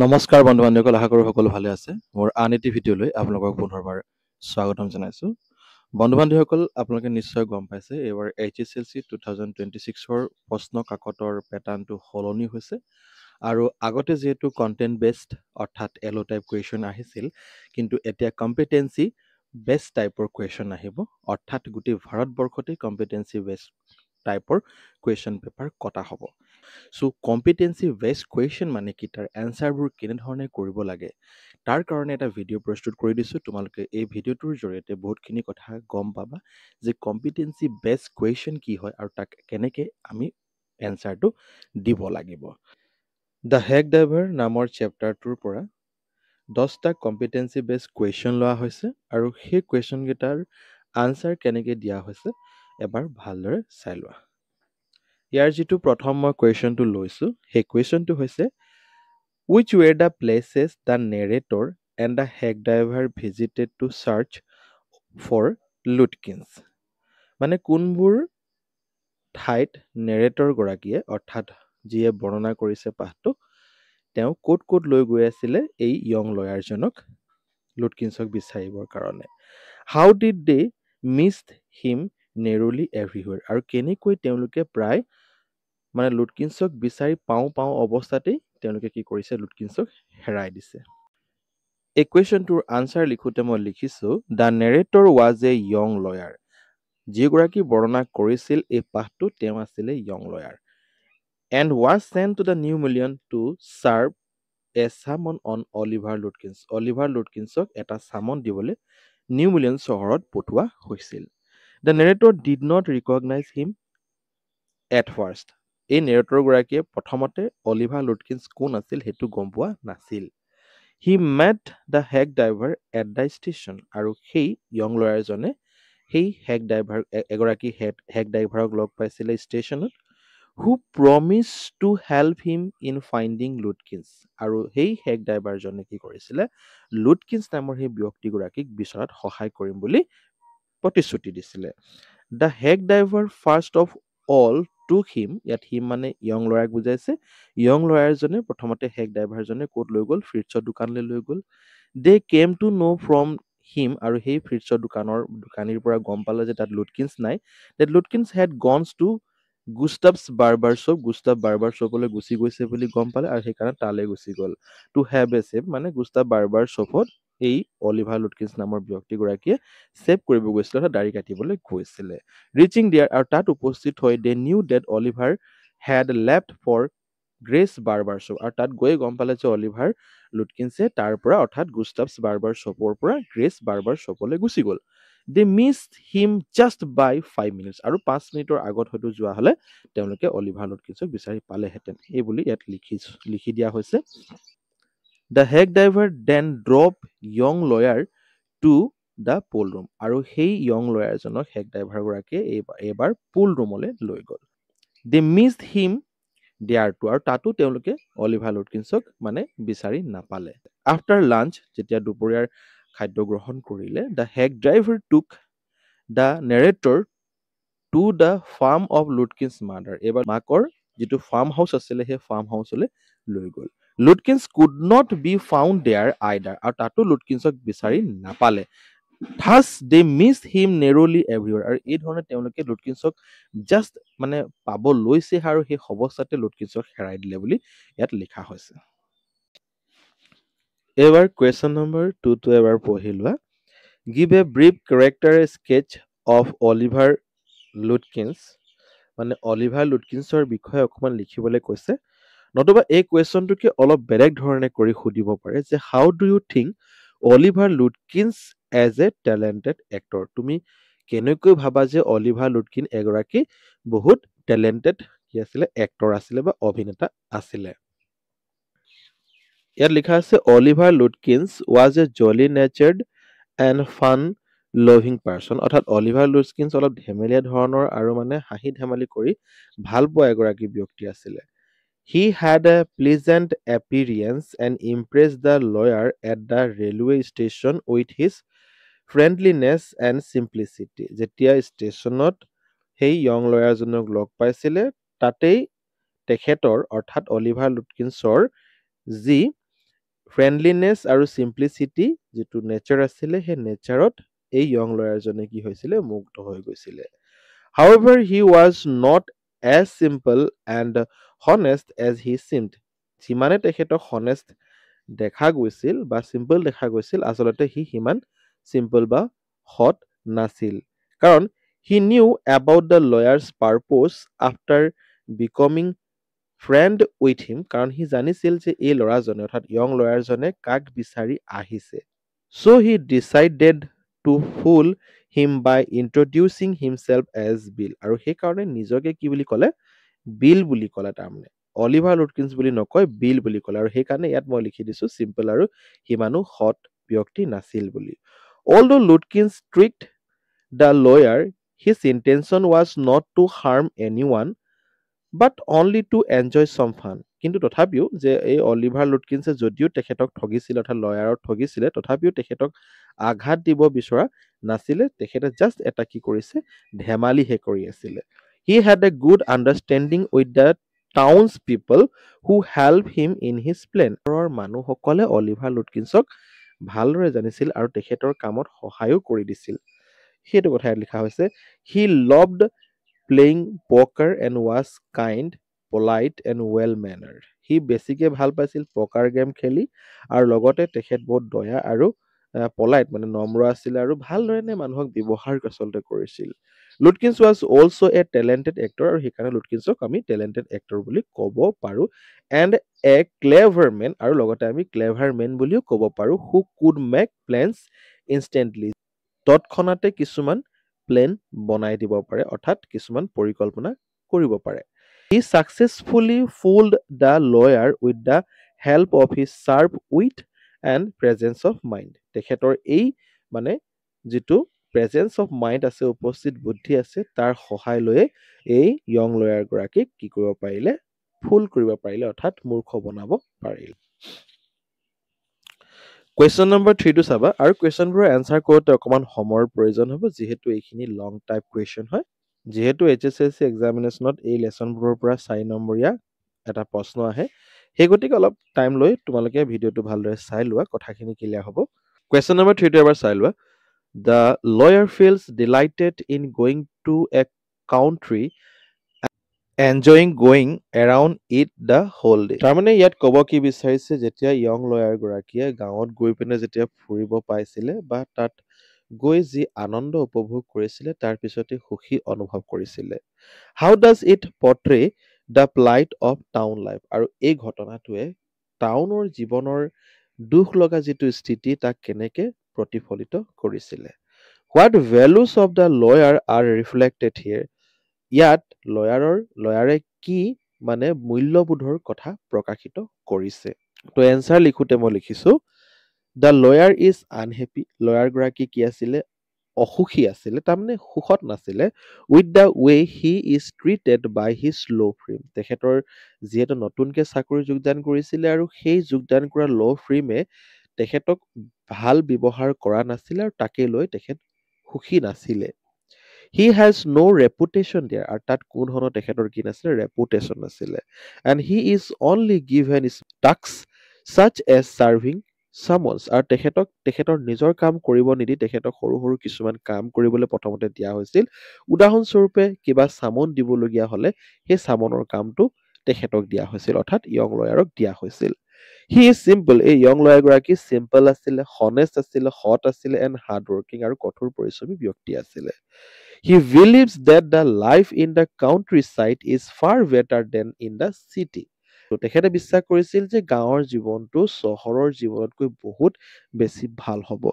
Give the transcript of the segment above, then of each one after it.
নমস্কাৰ বন্ধু বান্ধৱীসকল, আশা কৰোঁ সকলো ভালে আছে। মোৰ আন এটি ভিডিঅ'লৈ আপোনালোকক পুনৰবাৰ স্বাগতম জনাইছোঁ। বন্ধু বান্ধৱীসকল, আপোনালোকে নিশ্চয় গম পাইছে এইবাৰ HSLC 2026ৰ প্ৰশ্ন কাকতৰ পেটাৰ্ণটো সলনি হৈছে আৰু আগতে যিহেতু কণ্টেণ্ট বেছড অৰ্থাৎ এলো টাইপ কুৱেশ্যন আহিছিল, কিন্তু এতিয়া কম্পিটেঞ্চি বেছড টাইপৰ কুৱেশ্যন আহিব, অৰ্থাৎ গোটেই ভাৰতবৰ্ষতেই কম্পিটেঞ্চি বেছড টাইপৰ কুৱেশ্যন পেপাৰ কটা হ'ব। চ' কম্পিটেঞ্চি বেছড কুৱেশ্যন মানে কি, তাৰ এনচাৰবোৰ কেনেধৰণে কৰিব লাগে, তাৰ কাৰণে এটা ভিডিঅ' প্ৰস্তুত কৰি দিছোঁ। তোমালোকে এই ভিডিঅ'টোৰ জৰিয়তে বহুতখিনি কথা গম পাবা যে কম্পিটেঞ্চি বেছড কুৱেশ্যন কি হয় আৰু তাক কেনেকৈ আমি এনচাৰটো দিব লাগিব। দ্য হেগ ডাইভাৰ নামৰ চেপ্টাৰটোৰ পৰা 10টা কম্পিটেঞ্চি বেছড কুৱেশ্যন লোৱা হৈছে আৰু সেই কুৱেশ্যনকেইটাৰ আনচাৰ কেনেকৈ দিয়া হৈছে এবাৰ ভালদৰে চাই লোৱা। ইয়াৰ যিটো প্ৰথম মই কুৱেশ্যনটো লৈছোঁ, সেই কুৱেশ্যনটো হৈছে which were the places the narrator and the hack driver visited to search for Lutkins? মানে কোনবোৰ ঠাইত নেৰেটৰ গৰাকীয়ে অৰ্থাৎ যিয়ে বৰ্ণনা কৰিছে পাঠটো, তেওঁ ক'ত ক'ত লৈ গৈ আছিলে এই য়ং লয়াৰজনক লুটকিন্সক বিচাৰিবৰ কাৰণে। হাউ ডিড দে মিছড হিম নেৰলি এভৰিৱেৰ, আৰু কেনেকৈ তেওঁলোকে প্ৰায় মানে লুটকিন্সক বিচাৰি পাওঁ অৱস্থাতেই তেওঁলোকে কি কৰিছে, লুটকিন্সক হেৰাই দিছে। এই কুৱেশ্যনটোৰ আনচাৰ লিখোঁতে মই লিখিছোঁ the narrator was a young lawyer. যিগৰাকী বৰ্ণনা কৰিছিল এই পাঠটো তেওঁ আছিলে young lawyer. And was sent to the New Mullion to serve a summon on Oliver Lutkins. Oliver লুটকিন্সক এটা চামন দিবলৈ নিউ মিলিয়ন চহৰত পঠোৱা হৈছিল। The narrator did not recognise him at first. এই নেৰেটৰগৰাকীয়ে প্ৰথমতে অলিভাৰ লুটকিন্স কোন আছিল সেইটো গম পোৱা নাছিল। He met the hack driver at the station, আৰু সেই য়ং লয়াৰজনে সেই এগৰাকী হেগ ড্ৰাইভাৰক লগ পাইছিলে ষ্টেচনত। Who promise to help him in finding Lutkins, আৰু সেই হেগ ড্ৰাইভাৰজনে কি কৰিছিলে, লুটকিন্স নামৰ সেই ব্যক্তিগৰাকীক বিচৰাত সহায় কৰিম বুলি প্ৰতিশ্ৰুতি দিছিলে। The hack driver first of all টুক হিম, ইয়াত হিম মানে য়ং লয়াৰক বুজাইছে। য়ং লয়াৰজনে প্ৰথমতে হেগ ড্ৰাইভাৰজনে ক'ত লৈ গ'ল, ফ্ৰিটছৰ দোকানলৈ লৈ গ'ল। দে কেম টু ন' ফ্ৰম হিম, আৰু সেই ফ্ৰিটছৰ দোকানীৰ পৰা গম পালে যে তাত লুটকিন্স নাই। That Lutkins had gone to Gustav's barber shop, Gustav barber শ্বপলৈ গুচি গৈছে বুলি গম পালে আৰু সেইকাৰণে তালৈ গুচি গ'ল। টু হেভ এ ছেভ মানে গুষ্টাভ বাৰ্বাৰ শ্বপত এই অলিভাৰ লুটকিন্স নামৰ ব্যক্তিগৰাকীয়ে ছেভ কৰিব গৈছিলে, অৰ্থাৎ দাড়ি কাটিবলৈ গৈছিলে। ৰিচিং দিয়াৰ, আৰু তাত উপস্থিত হৈ they knew that Oliver had left for Gray's barber shop, আৰু তাত গৈ গম পালে যে অলিভাৰ লুটকিন্সে তাৰ পৰা অৰ্থাৎ গুষ্টাভছ বাৰ্বাৰ শ্বপৰ পৰা গ্ৰেছ বাৰ্বাৰ শ্বপলৈ গুচি গ'ল। দে মিছড হিম জাষ্ট বাই 5 মিনিটছ, আৰু 5 মিনিটৰ আগত হয়তো যোৱা হ'লে তেওঁলোকে অলিভাৰ লুটকিন্সক বিচাৰি পালেহেঁতেন, এই বুলি ইয়াত লিখি দিয়া হৈছে। The hack driver then drop young lawyer to the pool room, আৰু সেই য়ং লয়াৰজনক হেগ ড্ৰাইভাৰগৰাকীয়ে এইবাৰ পুল ৰুমলৈ লৈ গ'ল। দে মিছড হিম দেয়াৰ টু, আৰু তাতো তেওঁলোকে অলিভাৰ লুটকিন্সক মানে বিচাৰি নাপালে। আফটাৰ লাঞ্চ, যেতিয়া দুপৰীয়াৰ খাদ্য গ্ৰহণ কৰিলে, the hack driver took the narrator to the farm of Lutkins mother, এইবাৰ মাকৰ যিটো ফাৰ্ম হাউচ আছিলে সেই ফাৰ্ম হাউচলৈ লৈ গ'ল। Lutkins could not be found there either, আৰু তাতো লুটকিন্সক বিচাৰি নাপালে। থাছ দে মিছড হিম নেৰলি এভৰিৱেৰ, আৰু এই ধৰণে তেওঁলোকে লুটকিন্সক জাষ্ট মানে পাব লৈছে আৰু সেই অৱস্থাতে লুটকিন্সক হেৰাই দিলে বুলি ইয়াত লিখা হৈছে। এইবাৰ কুৱেশ্যন নম্বৰ 2টো এবাৰ পঢ়ি লোৱা। Give a brief character sketch of Oliver Lutkins, মানে অলিভাৰ লুটকিন্সৰ বিষয়ে অকণমান লিখিবলৈ কৈছে। নতুবা এই কুৱেশ্যনটোকে অলপ বেলেগ ধৰণে কৰি সুধিব পাৰে যে how do you think Oliver Lutkins as a talented actor, তুমি কেনেকৈ ভাবা যে অলিভাৰ লুটকিন এগৰাকী বহুত টেলেণ্টেড কি আছিলে, এক্টৰ আছিলে বা অভিনেতা আছিলে। ইয়াত লিখা আছে Oliver Lutkins was a jolly natured and fun loving person, অৰ্থাৎ অলিভাৰ লুটকিন্স অলপ ধেমেলীয়া ধৰণৰ আৰু মানে হাঁহি ধেমালি কৰি ভাল পোৱা এগৰাকী ব্যক্তি আছিলে। He had a pleasant experience and impress the lawyer at the railway station with his friendliness and simplicity, যেতিয়া ষ্টেচনত সেই য়ং লয়াৰজনক লগ পাইছিলে তাতেই তেখেতৰ অৰ্থাৎ অলিভাৰ লুটকিন্সৰ যি ফ্ৰেণ্ডলিনেছ আৰু চিম্পলিচিটি যিটো নেচাৰ আছিলে সেই নেচাৰত এই য়ং লয়াৰজনে কি হৈছিলে মুগ্ধ হৈ গৈছিলে however he was not as simple and honest as he seemed যিমানে তেখেতক honest দেখা গৈছিল বা চিম্পল দেখা গৈছিল আচলতে সি সিমান চিম্পল বা হট নাছিল কাৰণ he knew about the lawyer's purpose after becoming friend with him কাৰণ সি জানিছিল যে এই ল'ৰাজনে অৰ্থাৎ য়ং লয়াৰজনে কাক বিচাৰি আহিছে so' he decided to fool him by introducing himself as Bill আৰু সেইকাৰণে নিজকে কি বুলি ক'লে বিল বুলি ক'লে তাৰমানে অলিভাৰ লুটকিন্স বুলি নকয় বিল বুলি ক'লে আৰু সেইকাৰণে ইয়াত মই লিখি দিছো চিম্পল আৰু সিমানো হট ব্যক্তি নাছিল বুলি although Lutkins tricked the lawyer his intention was not to harm any one but only to enjoy some fun কিন্তু তথাপিও যে এই অলিভাৰ লুটকিন্সে যদিও তেখেতক ঠগিছিলে অৰ্থাৎ লয়াৰক ঠগিছিলে তথাপিও তেখেতক আঘাত দিব বিচৰা নাছিলে তেখেতে জাষ্ট এটা কি কৰিছে ধেমালিহে কৰি আছিলে he had a good understanding with the towns people who help him in his plan মানুহসকলে অলিভাৰ লুটকিন্সক ভালদৰে জানিছিল আৰু তেখেতৰ কামত সহায়ো কৰি দিছিল সেইটো কথা ইয়াত লিখা হৈছে he loved playing poker and was kind polite and well mannered সি বেছিকে ভাল পাইছিল পকাৰ গেম খেলি আৰু লগতে তেখেত বহুত দয়া আৰু পলাইট মানে নম্ৰ আছিল আৰু ভালদৰে মানুহক ব্যৱহাৰ আচলতে কৰিছিল Lutkins was also' a talented actor আৰু সেইকাৰণে লুটকিন্সক আমি টেলেণ্টেড এক্টৰ বুলি ক'ব পাৰোঁ এণ্ড এ ক্লেভাৰ মেন আৰু লগতে আমি ক্লেভাৰ মেন বুলিও ক'ব পাৰোঁ who could make plans instantly তৎক্ষণাতে কিছুমান প্লেন বনাই দিব পাৰে অৰ্থাৎ কিছুমান পৰিকল্পনা কৰিব পাৰে he successfully fooled the lawyer with the help of his sharp wit and presence of mind তেখেতৰ এই মানে যিটো প্ৰেজেঞ্চ অফ মাইণ্ড আছে উপস্থিত বুদ্ধি আছে তাৰ সহায় লৈয়ে এই য়ং লয়াৰ গৰাকীক কি কৰিব পাৰিলে ফুল কৰিব পাৰিলে অৰ্থাৎ মূৰ্খ বনাব পাৰিলে কুৱেশ্যন নম্বৰ 3টো চাবা আৰু কুৱেশ্যনবোৰৰ এনচাৰ কৰোঁতে অকণমান সময়ৰ প্ৰয়োজন হ'ব যিহেতু এইখিনি লং টাইপ কুৱেশ্যন হয় যিহেতু HSLC এক্সামিনেশ্যনত এই লেচনবোৰৰ পৰা 4 নম্বৰীয়া এটা প্ৰশ্ন আহে সেই গতিকে অলপ টাইম লৈ তোমালোকে ভিডিঅ'টো ভালদৰে চাই লোৱা কথাখিনি ক্লিয়াৰ হ'ব কুৱেশ্যন নম্বৰ 3টো এবাৰ চাই লোৱা the lawyer feels delighted in going to a country enjoying going around it the whole day তাৰমানে ইয়াত ক'ব কি বিচাৰিছে যেতিয়া য়ং লয়াৰ গৰাকীয়ে গাঁৱত গৈ পিনে যেতিয়া ফুৰিব পাইছিলে বা তাত গৈ যি আনন্দ উপভোগ কৰিছিলে তাৰ পিছতে সুখী অনুভৱ কৰিছিলে how does it portray the plight of town life আৰু এই ঘটনাটোৱে টাউনৰ জীৱনৰ দুখ লগা যিটো স্থিতি তাক কেনেকে প্ৰতিফলিত কৰিছিলে what values of the lawyer are reflected here ইয়াত লয়াৰে কি মানে মূল্যবোধৰ কথা প্ৰকাশিত কৰিছে তো এনচাৰ লিখোতে মই লিখিছো the lawyer is unhappy lawyer গৰাকী কি আছিলে অসুখী আছিলে তাৰমানে সুখত নাছিলে with the way he is treated by his law' firm তেখেতৰ যিহেতু নতুনকৈ চাকৰি যোগদান কৰিছিলে আৰু সেই যোগদান কৰা ল' ফ্ৰেমে তেখেতক ভাল ব্যৱহাৰ কৰা নাছিলে আৰু তাকে লৈ তেখেত সুখী নাছিলে হি হেজ ন' ৰেপুটেশ্যন দিয়াৰ আৰু তাত কোনো ধৰণৰ তেখেতৰ কি নাছিলে ৰেপুটেশ্যন নাছিলে and he is only given task such as serving summons আৰু তেখেতৰ নিজৰ কাম কৰিব নিদি তেখেতক সৰু সৰু কিছুমান কাম কৰিবলৈ প্ৰথমতে দিয়া হৈছিল উদাহৰণস্বৰূপে কিবা চামন দিবলগীয়া হ'লে সেই চামনৰ কামটো তেখেতক দিয়া হৈছিল অৰ্থাৎ য়ং লয়াৰক দিয়া হৈছিল হি ইজ চিম্পল এই য়ং লয়াৰ গৰাকী চিম্পল আছিলে হনেষ্ট আছিলে হট আছিলে এণ্ড হাৰ্ড ৱৰ্কিং আৰু কঠোৰ পৰিশ্ৰমী ব্যক্তি আছিলে he believes that the life in the countryside is far better than in the city তেখেতে বিশ্বাস কৰিছিল যে গাঁৱৰ জীৱনটো চহৰৰ জীৱনতকৈ বহুত বেছি ভাল হ'ব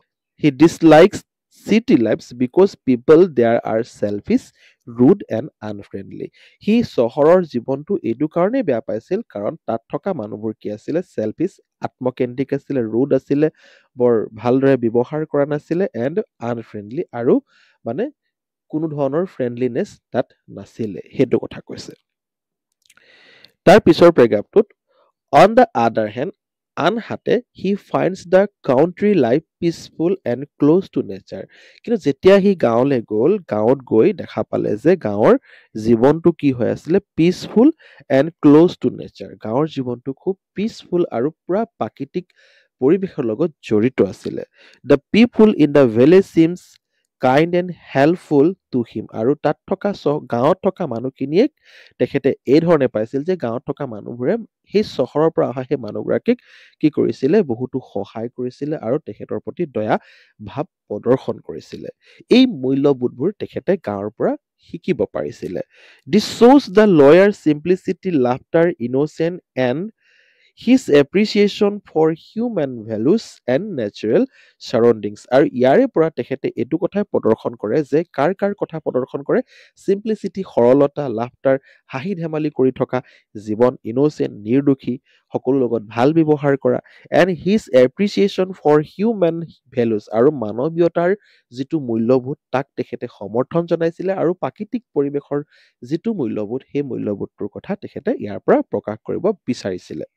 he dislikes city life's because people there are selfish rude and unfriendly সি চহৰৰ জীৱনটো এইটো কাৰণেই বেয়া পাইছিল কাৰণ তাত থকা মানুহবোৰ কি আছিলে চেলফিছ আত্মকেন্দ্ৰিক আছিলে ৰুড আছিলে বৰ ভালদৰে ব্যৱহাৰ কৰা নাছিলে এণ্ড আনফ্ৰেণ্ডলি আৰু মানে কোনো ধৰণৰ ফ্ৰেণ্ডলিনেছ তাত নাছিলে সেইটো কথা কৈছে তাৰ পিছৰ পেৰাগ্ৰাফটোত অন দ্য আদাৰ হেণ্ড আনহাতে he finds the country life peaceful and close to nature কিন্তু যেতিয়া সি গাঁৱলৈ গ'ল গাঁৱত গৈ দেখা পালে যে গাঁৱৰ জীৱনটো কি হৈ আছিলে peaceful and close to nature গাঁৱৰ জীৱনটো খুব পিচফুল আৰু পুৰা প্ৰাকৃতিক পৰিৱেশৰ লগত জড়িত আছিলে। The people in the village seems kind and helpful to him. আৰু তাত থকা গাঁৱত থকা মানুহখিনিয়ে তেখেতে এই ধৰণে পাইছিল যে গাঁৱত থকা মানুহবোৰে সেই চহৰৰ পৰা অহা সেই মানুহগৰাকীক কি কৰিছিলে, বহুতো সহায় কৰিছিলে আৰু তেখেতৰ প্ৰতি দয়া ভাৱ প্ৰদৰ্শন কৰিছিলে। এই মূল্যবোধবোৰ তেখেতে গাঁৱৰ পৰা শিকিব পাৰিছিলে। দিছ শ্ব'জ the lawyer simplicity, laughter, innocent and his appreciation for human values and natural surroundings। আৰু ইয়াৰে পৰা তেখেতে এইটো কথাই প্ৰদৰ্শন কৰে যে কাৰ কথা প্ৰদৰ্শন কৰে, চিম্প্লিচিটি, সৰলতা, লাফটাৰ, হাঁহি ধেমালি কৰি থকা জীৱন, ইন'চেণ্ট, নিৰ্দোষী, সকলো লগত ভাল ব্যৱহাৰ কৰা, and his appreciation for human values, আৰু মানৱীয়তাৰ যিটো মূল্যবোধ তাক তেখেতে সমৰ্থন জনাইছিলে, আৰু প্ৰাকৃতিক পৰিৱেশৰ যিটো মূল্যবোধ সেই মূল্যবোধটোৰ কথা তেখেতে ইয়াৰ পৰা প্ৰকাশ কৰিব বিচাৰিছিলে।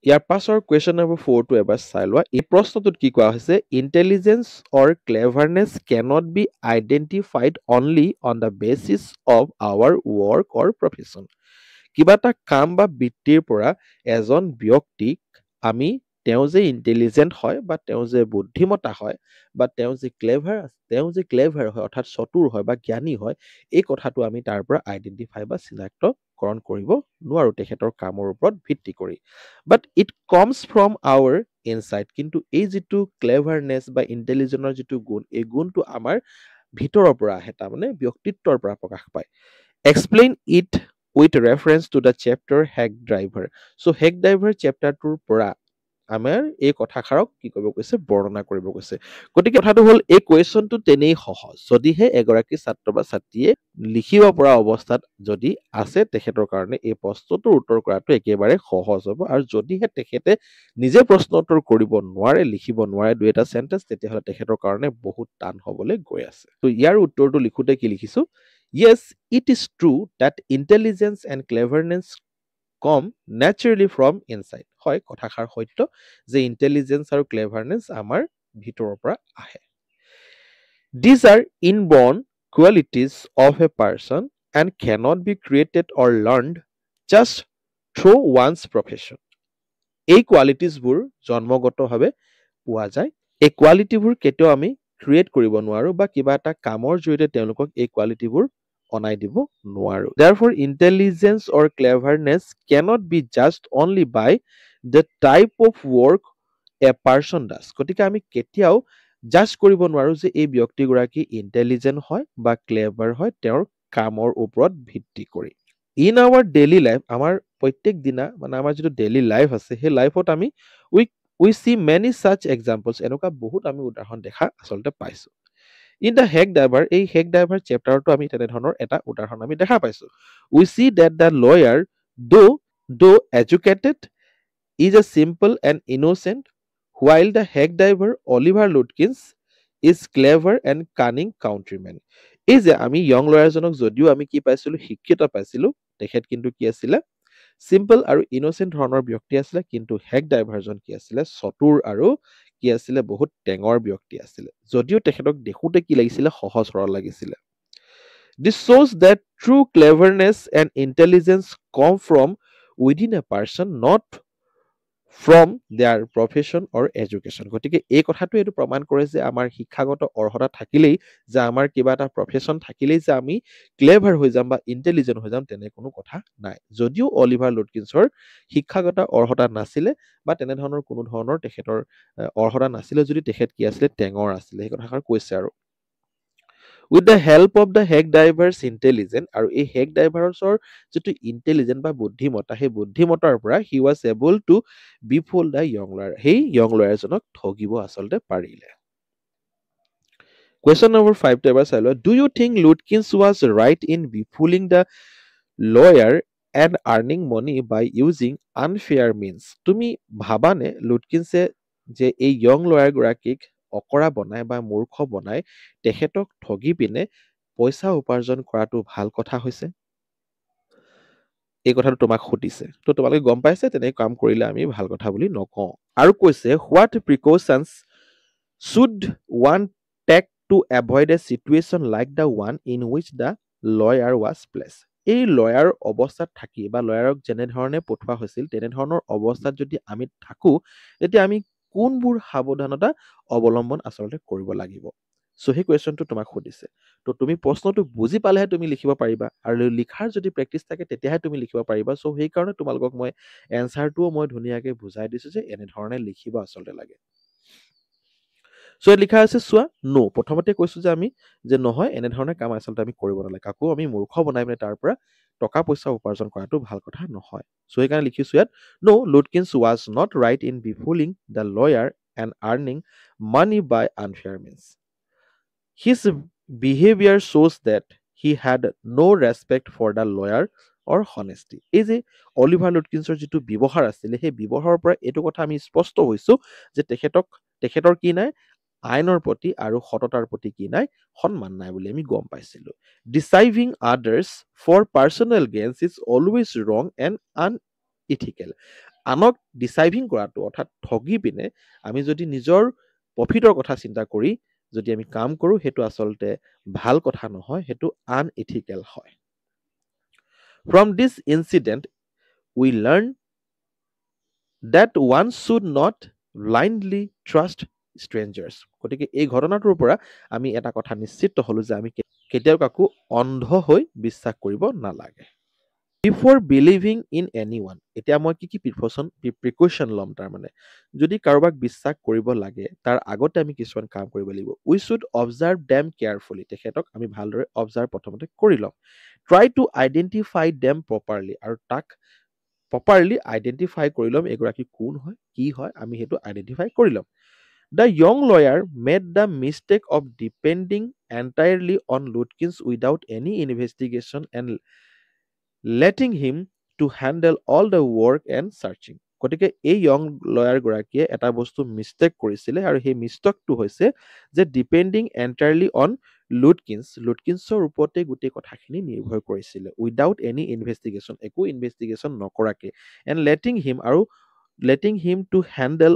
ইয়াৰ পাছৰ কুৱেশ্যন নম্বৰ 4টো এবাৰ চাই লোৱা। এই প্ৰশ্নটোত কি কোৱা হৈছে, intelligence or cleverness cannot be identified only on the basis of our work or profession. কিবা এটা কাম বা বৃত্তিৰ পৰা এজন ব্যক্তিক আমি তেওঁ যে ইণ্টেলিজেণ্ট হয় বা তেওঁ যে বুদ্ধিমতা হয় বা তেওঁ যে ক্লেভাৰ হয় অৰ্থাৎ চতুৰ হয় বা জ্ঞানী হয়, এই কথাটো আমি তাৰ পৰা আইডেণ্টিফাই বা চিনাক্তকৰণ কৰিব নোৱাৰোঁ তেখেতৰ কামৰ ওপৰত ভিত্তি কৰি। But it comes from our insight. কিন্তু এই যিটো ক্লেভাৰনেছ বা ইণ্টেলিজেন্সৰ যিটো গুণ, এই গুণটো আমাৰ ভিতৰৰ পৰা আহে, তাৰমানে ব্যক্তিত্বৰ পৰা প্ৰকাশ পায়। Explain it with reference to the chapter hack driver. So' hack driver চেপ্টাৰটোৰ পৰা আমাৰ এই কথাষাৰক কি কৰিব কৈছে, বৰ্ণনা কৰিব কৈছে। গতিকে কথাটো হ'ল, এই কুৱেশ্যনটো তেনেই সহজ। যদিহে এগৰাকী ছাত্ৰ বা ছাত্ৰীয়ে লিখিব পৰা অৱস্থাত যদি আছে, তেখেতৰ কাৰণে এই প্ৰশ্নটোৰ উত্তৰ কৰাটো একেবাৰে সহজ হ'ব। আৰু যদিহে তেখেতে নিজে প্ৰশ্ন উত্তৰ কৰিব নোৱাৰে, লিখিব নোৱাৰে দুই এটা চেণ্টেঞ্চ, তেতিয়াহ'লে তেখেতৰ কাৰণে বহুত টান হ'বলৈ গৈ আছে। ত' ইয়াৰ উত্তৰটো লিখোঁতে কি লিখিছোঁ, yes it is true that intelligence and cleverness come naturally from inside. হয়, কথাষাৰ সত্য যে ইণ্টেলিজেঞ্চ আৰু ক্লেভাৰনেছ আমাৰ ভিতৰৰ পৰা আহে। These are inborn qualities of a person and cannot be created or learned just through one's profession। এই কোৱালিটিজবোৰ জন্মগতভাৱে পোৱা যায়। এই কোৱালিটিবোৰ কেতিয়াও আমি ক্ৰিয়েট কৰিব নোৱাৰোঁ বা কিবা এটা কামৰ জৰিয়তে তেওঁলোকক এই কোৱালিটিবোৰ অনাই দিব নোৱাৰোঁ। Therefore, intelligence or cleverness cannot be judged only by the type of work a person does। গতিকে আমি কেতিয়াও জাজ কৰিব নোৱাৰোঁ যে এই ব্যক্তিগৰাকী ইণ্টেলিজেণ্ট হয় বা ক্লেভাৰ হয় তেওঁৰ কামৰ ওপৰত ভিত্তি কৰি। ইন আৱাৰ ডেইলি লাইফ, আমাৰ প্ৰত্যেক দিনা মানে আমাৰ যিটো ডেইলি লাইফ আছে, সেই লাইফত আমি we see many such examples, এনেকুৱা বহুত আমি উদাহৰণ দেখা আচলতে পাইছোঁ। ইন দ্য হেক ড্ৰাইভাৰ, এই হেক ড্ৰাইভাৰ চেপ্টাৰতো আমি তেনেধৰণৰ এটা উদাহৰণ আমি দেখা পাইছোঁ। We see that the lawyer though educated is a simple and innocent, while the hack driver Oliver Lutkins is clever and cunning countryman। এই যে আমি য়ং লয়াৰজনক যদিও আমি কি পাইছিলোঁ, শিক্ষিত পাইছিলোঁ, তেখেত কিন্তু কি আছিলে, চিম্পল আৰু ইন'চেণ্ট ধৰণৰ ব্যক্তি আছিলে। কিন্তু হেক ড্ৰাইভাৰজন কি আছিলে, চতুৰ আৰু কি আছিলে, বহুত টেঙৰ ব্যক্তি আছিলে। যদিও তেখেতক দেখোঁতে কি লাগিছিলে, সহজ সৰল লাগিছিলে। This shows that true cleverness and intelligence come from within a person, not from their profession or education। গতিকে এই কথাটো এইটো প্ৰমাণ কৰে যে আমাৰ শিক্ষাগত অৰ্হতা থাকিলেই, যে আমাৰ কিবা এটা প্ৰফেশ্যন থাকিলেই যে আমি ক্লেভাৰ হৈ যাম বা ইণ্টেলিজেণ্ট হৈ যাম, তেনে কোনো কথা নাই। যদিও অলিভাৰ লুটকিন্সৰ শিক্ষাগত অৰ্হতা নাছিলে বা তেনেধৰণৰ কোনো ধৰণৰ তেখেতৰ অৰ্হতা নাছিলে, যদি তেখেত কি আছিলে, টেঙৰ আছিলে, সেই কথাষাৰ কৈছে। আৰু with the help of the hack drivers intelligent, আৰু এই হেক ড্ৰাইভাৰ্ছৰ যিটো ইণ্টেলিজেণ্ট বা বুদ্ধিমত্তা, সেই বুদ্ধিমত্তাৰ পৰা he was able to befool the young lawyer, সেই য়ং লয়াৰজনক ঠগিব আচলতে পাৰিলে। কুৱেশ্যন নম্বৰ 5টো এবাৰ চাই লোৱা। Do you think Lutkins was right in befooling the lawyer and earning money by using unfair means. তুমি ভাবানে লুটকিন্সে যে এই য়ং লয়াৰগৰাকীক অকৰা বনাই বা মূৰ্খ বনাই তেখেতক ঠগি পিনে পইচা উপাৰ্জন কৰাটো ভাল কথা হৈছে? এই কথাটো তোমাক সুধিছে, তো তোমালোকে গম পাইছে তেনে কাম কৰিলে আমি ভাল কথা বুলি নকওঁ। আৰু কৈছে, what precautions should one take to avoid a situation like the one in which the lawyer was placed. এই লয়াৰ অৱস্থাত থাকি বা লয়াৰক যেনেধৰণে পঠোৱা হৈছিল তেনেধৰণৰ অৱস্থাত যদি আমি থাকোঁ তেতিয়া আমি কোনবোৰ সাৱধানতা অৱলম্বন আচলতে কৰিব লাগিব চ' সেই কুৱেশ্যনটো তোমাক সুধিছে তো তুমি প্ৰশ্নটো বুজি পালেহে তুমি লিখিব পাৰিবা আৰু লিখাৰ যদি প্ৰেক্টিচ থাকে তেতিয়াহে তুমি লিখিব পাৰিবা চ' সেইকাৰণে তোমালোকক মই এনচাৰটোও মই ধুনীয়াকৈ বুজাই দিছোঁ যে এনেধৰণে লিখিব আচলতে লাগে চ' ইয়াত লিখা আছে চোৱা নো প্ৰথমতে কৈছোঁ যে আমি যে নহয় এনেধৰণে কাম আচলতে আমি কৰিব নালাগে কাকো আমি মূৰ্খ বনাই পিনে তাৰ পৰা টকা পইচা উপাৰ্জন কৰাটো ভাল কথা নহয় চ' সেইকাৰণে লিখিছোঁ ইয়াত no Lutkins was not right in befooling the lawyer and earning money by unfair means His behavior shows that he had no respect for the lawyer or honesty. এই যে অলিভাৰ লুটকিন্সৰ যিটো ব্যৱহাৰ আছিলে সেই ব্যৱহাৰৰ পৰা এইটো কথা আমি স্পষ্ট হৈছোঁ যে তেখেতৰ কি নাই আইনৰ প্ৰতি আৰু সততাৰ প্ৰতি কি নাই সন্মান নাই বুলি আমি গম পাইছিলোঁ deceiving others for personal gains is always wrong and unethical আনক ডিচাইভিং কৰাটো অৰ্থাৎ ঠগি পিনে আমি যদি নিজৰ প্ৰফিটৰ কথা চিন্তা কৰি যদি আমি কাম কৰোঁ সেইটো আচলতে ভাল কথা নহয় সেইটো আনইথিকেল হয় from this incident we learn that one should not blindly trust strangers গতিকে এই ঘটনাটোৰ পৰা আমি এটা কথা নিশ্চিত হ'লো যে আমি কেতিয়াও কাকো অন্ধ হৈ বিশ্বাস কৰিব নালাগে before believing in any one এতিয়া মই কি প্ৰিকশ্যন ল'ম তাৰমানে যদি কাৰোবাক বিশ্বাস কৰিব লাগে তাৰ আগতে আমি কিছুমান কাম কৰিব লাগিব we should observe them carefully তেখেতক আমি ভালদৰে অবজাৰ্ভ প্ৰথমতে কৰি ল'ম try to identify them properly আৰু তাক প্ৰপাৰলি আইডেণ্টিফাই কৰি ল'ম এগৰাকী কোন হয় কি হয় আমি সেইটো আইডেণ্টিফাই কৰি ল'ম the young lawyer made the mistake of depending entirely on Lutkins without any investigation and letting him to handle all the work and searching গতিকে এই য়ং লয়াৰগৰাকীয়ে এটা বস্তু মিষ্টেক কৰিছিলে আৰু সেই মিষ্টেকটো হৈছে যে ডিপেণ্ডিং এণ্টায়াৰলি অন লুটকিন্সৰ ওপৰতে গোটেই কথাখিনি নিৰ্ভৰ কৰিছিলে উইদাউট এনি ইনভেষ্টিগেশ্যন একো ইনভেষ্টিগেশ্যন নকৰাকে and letting him to handle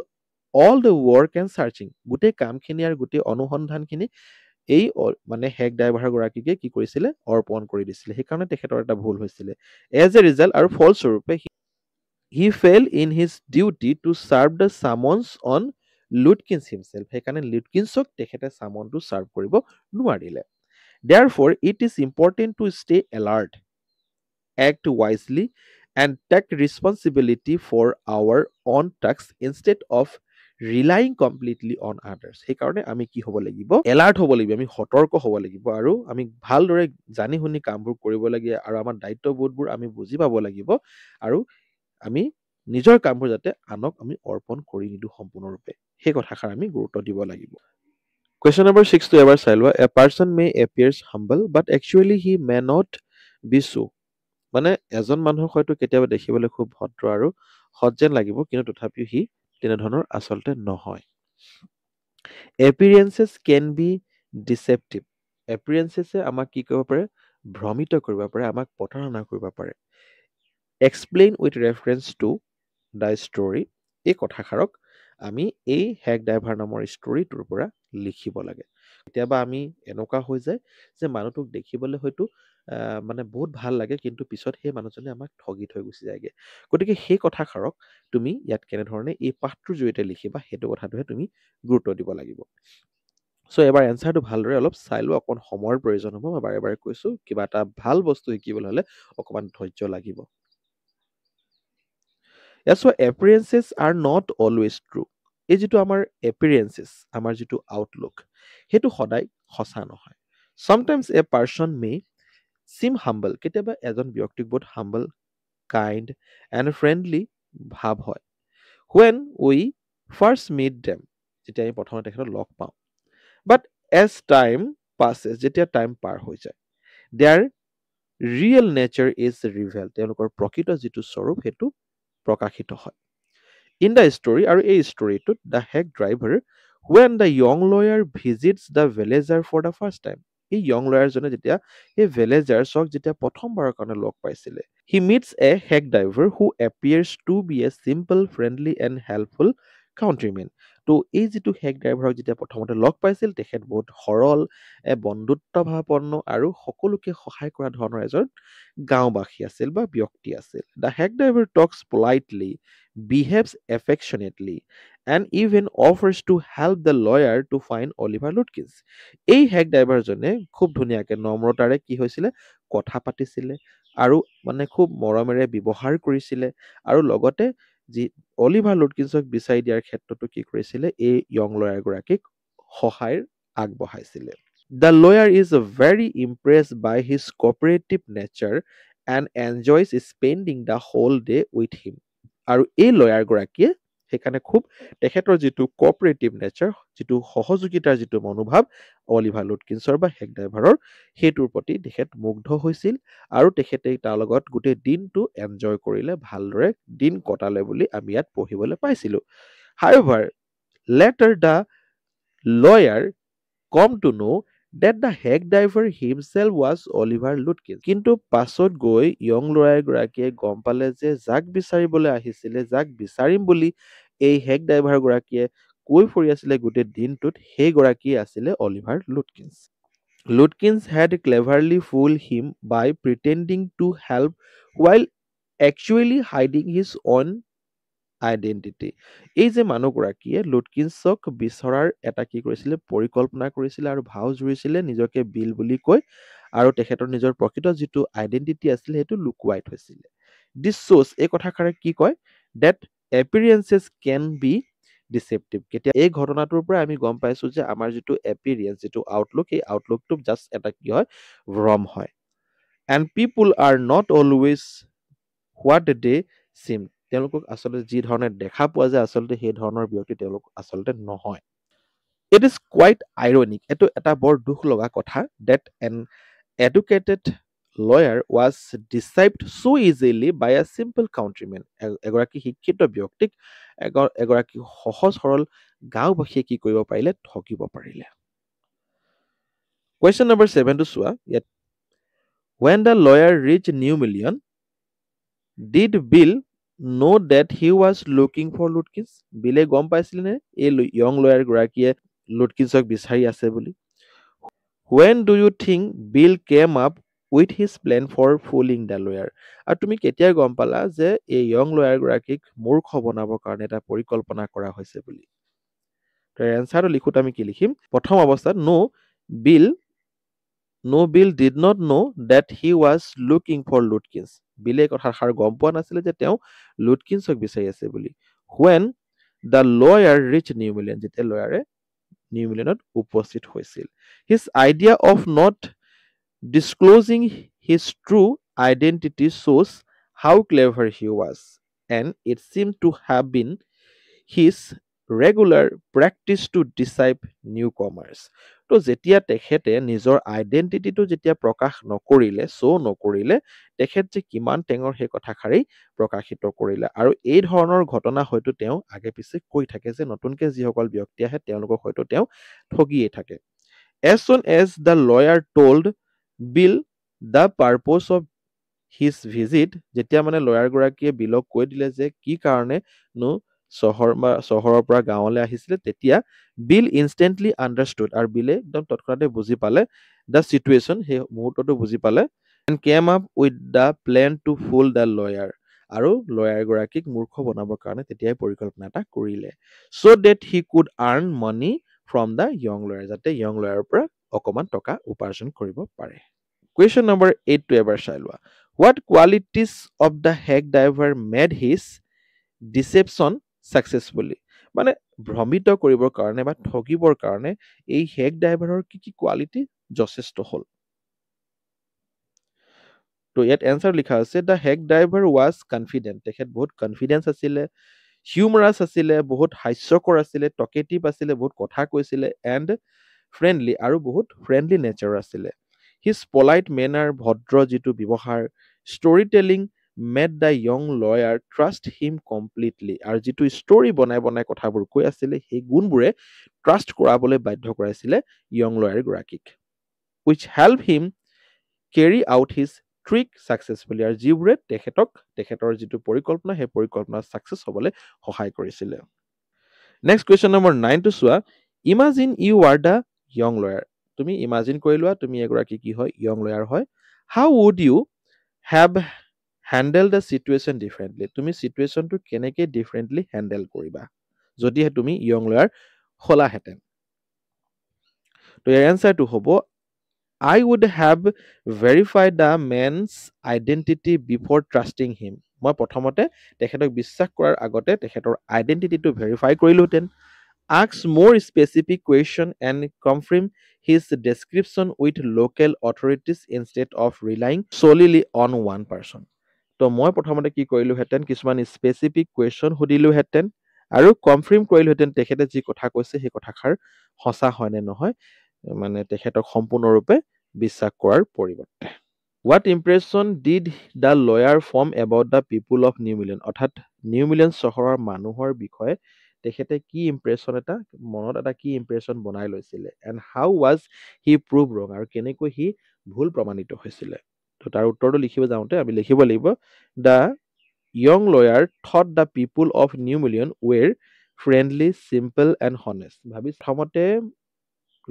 all the work and searching গোটেই কামখিনি আৰু গোটেই অনুসন্ধানখিনি এই মানে হেক ড্ৰাইভাৰগৰাকীকে কি কৰিছিলে অৰ্পণ কৰি দিছিলে সেইকাৰণে তেখেতৰ এটা ভুল হৈছিলে এজ এ ৰিজাল্ট আৰু ফলস্বৰূপে he fail in his duty to serve the summons on Lutkins himself সেইকাৰণে লুটকিন্সক তেখেতে চামনটো চাৰ্ভ কৰিব নোৱাৰিলে Therefore, it is important to stay alert, act wisely, and take responsibility for our own tasks instead of relying completely on others. সেইকাৰণে আমি কি হ'ব লাগিব এলাৰ্ট হ'ব লাগিব আমি সতৰ্ক হ'ব লাগিব আৰু আমি ভালদৰে জানি শুনি কামবোৰ কৰিব লাগে আৰু আমাৰ দায়িত্ববোধবোৰ আমি বুজি পাব লাগিব আৰু আমি নিজৰ কামবোৰ যাতে আনক আমি অৰ্পণ কৰি নিদিওঁ সম্পূৰ্ণৰূপে সেই কথাষাৰ আমি গুৰুত্ব দিব লাগিব Question number 6 to ever Salwa. A person may appears humble, but actually he may not be so. মানে এজন মানুহক হয়তো কেতিয়াবা দেখিবলৈ খুব ভদ্ৰ আৰু সৎ যেন লাগিব কিন্তু তথাপিও সি তেনেধৰণৰ আচলতে নহয় এপিৰিয়েঞ্চেছ কেন বি ডিচেপ্টিভ এপিৰিয়েঞ্চেছে আমাক কি কৰিব পাৰে ভ্ৰমিত কৰিব পাৰে আমাক প্ৰতাৰণা কৰিব পাৰে explain with reference to the story এই কথাষাৰক আমি এই হেক ড্ৰাইভাৰ নামৰ ষ্টৰীটোৰ পৰা লিখিব লাগে কেতিয়াবা আমি এনেকুৱা হৈ যায় যে মানুহটোক দেখিবলৈ হয়তো মানে বহুত ভাল লাগে কিন্তু পিছত সেই মানুহজনে আমাক ঠগি থৈ গুচি যায়গে গতিকে সেই কথাষাৰক তুমি ইয়াত কেনেধৰণে এই পাঠটোৰ জৰিয়তে লিখিবা সেইটো কথাটোহে তুমি গুৰুত্ব দিব লাগিব চ' এবাৰ এনচাৰটো ভালদৰে অলপ চাই লোৱা অকণ সময়ৰ প্ৰয়োজন হ'ব মই বাৰে বাৰে কৈছোঁ কিবা এটা ভাল বস্তু শিকিবলৈ হ'লে অকণমান ধৈৰ্য লাগিব চ' এপিৰিয়েঞ্চেছ আৰ নট অলৱেজ ট্ৰু এই যিটো আমাৰ এপিৰিয়েঞ্চেছ আমাৰ যিটো আউটলুক সেইটো সদায় সঁচা নহয় চামটাইমছ এ পাৰ্চন মে চিম হাম্বল কেতিয়াবা এজন ব্যক্তিক বহুত হাম্বল কাইণ্ড এণ্ড ফ্ৰেণ্ডলি ভাৱ হয় when we first meet them যেতিয়া আমি প্ৰথমতে তেখেতক লগ পাওঁ বাট এজ টাইম পাছেছ যেতিয়া টাইম পাৰ হৈ যায় দেয়াৰ ৰিয়েল নেচাৰ ইজ ৰিভেল তেওঁলোকৰ প্ৰকৃত যিটো স্বৰূপ সেইটো প্ৰকাশিত হয় ইন দ্য ষ্টৰী আৰু এই ষ্টৰীটোত the hack driver when the young lawyer visits the villager for the first time এই য়ং লয়াৰজনে যেতিয়া এই ভিলেজাৰ্ছক যেতিয়া প্ৰথমবাৰৰ কাৰণে লগ পাইছিলে he meets a hack driver who appears to be a simple friendly and helpful countrymen. তো এই যিটো হেগ ড্ৰাইভাৰক যেতিয়া প্ৰথমতে লগ পাইছিল তেখেত বহুত সৰল, বন্ধুত্বভাৱাপন্ন আৰু সকলোকে সহায় কৰা ধৰণৰ এজন গাঁওবাসী আছিল বা ব্যক্তি আছিল। The hack driver talks politely, behaves affectionately and even offers to help the lawyer to find Oliver Lutkins. এই হেগ ড্ৰাইভাৰজনে খুব ধুনীয়াকে নম্ৰতাৰে কি হৈছিলে কথা পাতিছিলে আৰু মানে খুব মৰমেৰে ব্যৱহাৰ কৰিছিলে আৰু লগতে যি অলিভাৰ লুটকিন্সক বিচাৰি দিয়াৰ ক্ষেত্ৰতো কি কৰিছিলে এই য়ং লয়াৰগৰাকীক সহায় আগবঢ়াইছিলে। The lawyer is very impressed by his cooperative nature and enjoys spending the whole day with him. আৰু এই লয়াৰগৰাকীয়ে সেইকাৰণে খুব তেখেতৰ যিটো কোঅপাৰেটিভ নেচাৰ, যিটো সহযোগিতাৰ যিটো মনোভাৱ অলিভাৰ লুটকিন্সৰ বা হেগ ড্ৰাইভাৰৰ, সেইটোৰ প্ৰতি তেখেত মুগ্ধ হৈছিল আৰু তেখেতে তাৰ লগত গোটেই দিনটো এনজয় কৰিলে, ভালদৰে দিন কটালে বুলি আমি ইয়াত পঢ়িবলৈ পাইছিলোঁ। However, later the lawyer come to know that the head driver himself was Oliver Lutkin. কিন্তু পাছত গৈ য়ং লয়াৰগৰাকীয়ে গম পালে যে যাক বিচাৰিবলৈ আহিছিলে, যাক বিচাৰিম বুলি এই হেগ ড্ৰাইভাৰগৰাকীয়ে কৈ ফুৰি আছিলে গোটেই দিনটোত, সেইগৰাকীয়ে আছিলে Oliver লুটকিন্স। Lutkins had cleverly fooled him by pretending to help while actually hiding his own identity. এই যে মানুহগৰাকীয়ে লুটকিন্সক বিচৰাৰ এটা কি কৰিছিলে পৰিকল্পনা কৰিছিলে আৰু ভাও জুৰিছিলে নিজকে বিল বুলি কৈ আৰু তেখেতৰ নিজৰ প্ৰকৃত যিটো আইডেণ্টিটি আছিলে সেইটো লুকুৱাই থৈছিলে। দিছ শ্ব'জ এই কথাষাৰে কি কয় ডেট এপিৰিয়েঞ্চেছ কেন বি ডিচেপ্টিভ। কেতিয়া এই ঘটনাটোৰ পৰা আমি গম পাইছো যে আমাৰ যিটো এপিৰিয়েঞ্চ, যিটো আউটলুক, সেই আউটলুকটো জাষ্ট এটা কি হয় ভ্ৰম হয়। And people are not always what they seem. তেওঁলোকক আচলতে যি ধৰণে দেখা পোৱা যায় আচলতে সেই ধৰণৰ ব্যক্তি তেওঁলোক আচলতে নহয়। ইট ইজ কোৱাইট আইৰনিক, এইটো এটা বৰ দুখ লগা কথা that an educated lawyer was deceived so' easily by a simple countrymen. এগৰাকী শিক্ষিত ব্যক্তিক এগৰাকী সহজ সৰল গাঁওবাসীয়ে কি কৰিব পাৰিলে ঠগিব পাৰিলে। কুৱেশ্যন নম্বৰ 7 টো চোৱা ইয়াত। When the lawyer reached New Million, did Bill know that he was looking for Lutkins? বিলে গম পাইছিলে নে এই য়ং লয়াৰ গৰাকীয়ে লুটকিন্সক বিচাৰি আছে বুলি? When do you think Bill came up with his plan for fooling the lawyer? আৰু তুমি কেতিয়া গম পালা যে এই য়ং লয়াৰ গৰাকীক মূৰ্খ বনাবৰ কাৰণে এটা পৰিকল্পনা কৰা হৈছে বুলি? তাৰ এনচাৰটো লিখোঁতে আমি কি লিখিম? প্ৰথম অৱস্থাত No, Bill did not know that he was looking for Lutkins. বিলে কথাষাৰ গম পোৱা নাছিলে যে তেওঁ লুটকিন্সক বিচাৰি আছে বুলি। When the lawyer reached New Million, যেতিয়া লয়াৰে নিউ মিলিয়নত উপস্থিত হৈছিল। His idea of not disclosing his true identity shows how clever he was, and it seemed to have been his regular practice to deceive newcomers. তো যেতিয়া তেখেতে নিজৰ আইডেণ্টিটিটো যেতিয়া প্ৰকাশ নকৰিলে, শ্ব' নকৰিলে, তেখেত যে কিমান টেঙৰ সেই কথাষাৰেই প্ৰকাশিত কৰিলে। আৰু এই ধৰণৰ ঘটনা হয়তো তেওঁ আগে পিছে কৈ থাকে যে নতুনকৈ যিসকল ব্যক্তি আহে তেওঁলোকক হয়তো তেওঁ ঠগিয়ে থাকে। As soon as the lawyer told Bill the purpose of his visit, যেতিয়া মানে লয়াৰগৰাকীয়ে বিলক কৈ দিলে যে কি কাৰণেনো চহৰৰ পৰা গাঁৱলৈ আহিছিলে, তেতিয়া বিল ইনষ্টেণ্টলি আণ্ডাৰষ্টুড, আৰু বিলে একদম তৎক্ষণাতে বুজি পালে দ্য চিটুৱেশ্যন, সেই মুহূৰ্তটো বুজি পালে, and came up with the plan to fool the lawyer, আৰু লয়াৰগৰাকীক মূৰ্খ বনাবৰ কাৰণে তেতিয়াই পৰিকল্পনা এটা কৰিলে। So' that he could earn money from the young lawyer, যাতে য়ং লয়াৰৰ পৰা অকণমান টকা উপাৰ্জন কৰিব পাৰে। কুৱেশ্যন নম্বৰ 8 টো এবাৰ চাই লোৱা। What qualities of the hack driver made his deception successfully? মানে ভ্ৰমিত কৰিবৰ কাৰণে বা ঠগিবৰ কাৰণে এই হেগ ড্ৰাইভাৰৰ কি কি কোৱালিটি যথেষ্ট হ'ল? তো ইয়াত এনচাৰ লিখা আছে the hack driver was confident. তেখেত বহুত কনফিডেন্স আছিলে, হিউমাৰাছ আছিলে, বহুত হাস্যকৰ আছিলে, টকেটিভ আছিলে, বহুত কথা কৈছিলে, এণ্ড ফ্ৰেণ্ডলি, আৰু বহুত ফ্ৰেণ্ডলি নেচাৰ আছিলে। হিজ পলাইট মেনাৰ, ভদ্ৰ যিটো ব্যৱহাৰ, story telling made the young lawyer trust him completely, আৰু যিটো ষ্টৰি বনাই বনাই কথাবোৰ কৈ আছিলে সেই গুণবোৰে ট্ৰাষ্ট কৰাবলৈ বাধ্য কৰাইছিলে য়ং লয়াৰগৰাকীক। Which help him carry out his trick successfully, আৰু যিবোৰে তেখেতৰ যিটো পৰিকল্পনা সেই পৰিকল্পনা ছাকচেছ হ'বলৈ সহায় কৰিছিলে। নেক্সট কুৱেশ্যন নম্বৰ 9 টো চোৱা, imagine you are the young lawyer. তুমি ইমাজিন কৰি লোৱা তুমি এগৰাকী কি হয়, য়ং লয়াৰ হয়। How would you have handle the situation differently. তুমি চিটুৱেশ্যনটো কেনেকৈ ডিফাৰেণ্টলি হেণ্ডেল কৰিবা যদিহে তুমি য়ং লয়াৰ হলাহেঁতেন। তো ইয়াৰ এনচাৰটো হ'ব, I would have verified the man's identity before trusting him. মই প্ৰথমতে তেখেতক বিশ্বাস কৰাৰ আগতে তেখেতৰ আইডেণ্টিটিটো verify কৰিলোহেঁতেন। Ask more specific question and confirm his description with local authorities instead of relying solely on one person. তো মই প্ৰথমতে কি কৰিলোহেঁতেন, কিছুমান স্পেচিফিক কুৱেশ্যন সুধিলোহেঁতেন আৰু কনফাৰ্ম কৰিলোহেঁতেন তেখেতে যি কথা কৈছে সেই কথাষাৰ সঁচা হয় নে নহয়, মানে তেখেতক সম্পূৰ্ণৰূপে বিশ্বাস কৰাৰ পৰিৱৰ্তে। What impression did the lawyer form about the people of New Milan? অৰ্থাৎ নিউ মিলেন চহৰৰ মানুহৰ বিষয়ে তেখেতে কি ইম্প্ৰেশ্যন এটা মনত এটা কি ইম্প্ৰেশ্যন বনাই লৈছিলে, and how was he prove ৰং, আৰু কেনেকৈ সি ভুল প্ৰমাণিত হৈছিলে। তো তাৰ উত্তৰটো লিখিব যাওঁতে আমি লিখিব লাগিব, the young lawyer thought the people of New Mullion were friendly, simple and honest. প্ৰথমতে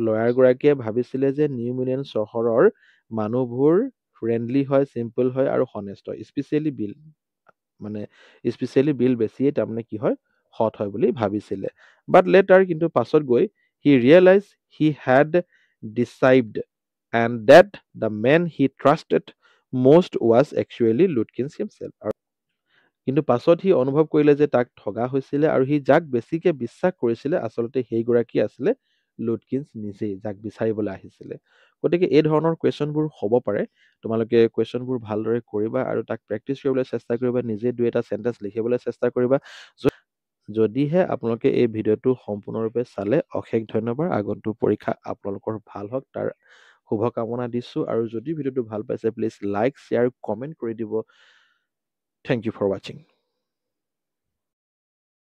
লয়াৰগৰাকীয়ে ভাবিছিলে যে নিউ মিলিয়ন চহৰৰ মানুহবোৰ ফ্ৰেণ্ডলি হয়, চিম্পল হয় আৰু হনেষ্ট হয়। স্পেচিয়েলি বিল বেছিয়ে তাৰমানে কি হয়, সৎ হয় বুলি ভাবিছিলে। বাট লেটাৰ, কিন্তু পাছত গৈ he realize he had deceived and that the man he trusted most was actually Lutkins himself. কিন্তু পাছত সি অনুভৱ কৰিলে যে তাক ঠগা হৈছিলে আৰু সি যাক বেছিকে বিশ্বাস কৰিছিলে আচলতে সেইগৰাকী আছিলে লুটকিন্স নিজেই, যাক বিচাৰিবলৈ আহিছিলে। গতিকে এই ধৰণৰ কুৱেশ্যনবোৰ হ'ব পাৰে। তোমালোকে কুৱেশ্যনবোৰ ভালদৰে কৰিবা আৰু তাক প্ৰেক্টিচ কৰিবলৈ চেষ্টা কৰিবা, নিজে দুই এটা চেণ্টেঞ্চ লিখিবলৈ চেষ্টা কৰিবা। যদিহে আপোনালোকে এই ভিডিঅ'টো সম্পূৰ্ণৰূপে চালে অশেষ ধন্যবাদ। আগন্তুক পৰীক্ষা আপোনালোকৰ ভাল হওক তাৰ শুভকামনা দিছোঁ, আৰু যদি ভিডিঅ'টো ভাল পাইছে প্লিজ লাইক, শ্বেয়াৰ, কমেণ্ট কৰি দিব। থেংক ইউ ফৰ ৱাচিং।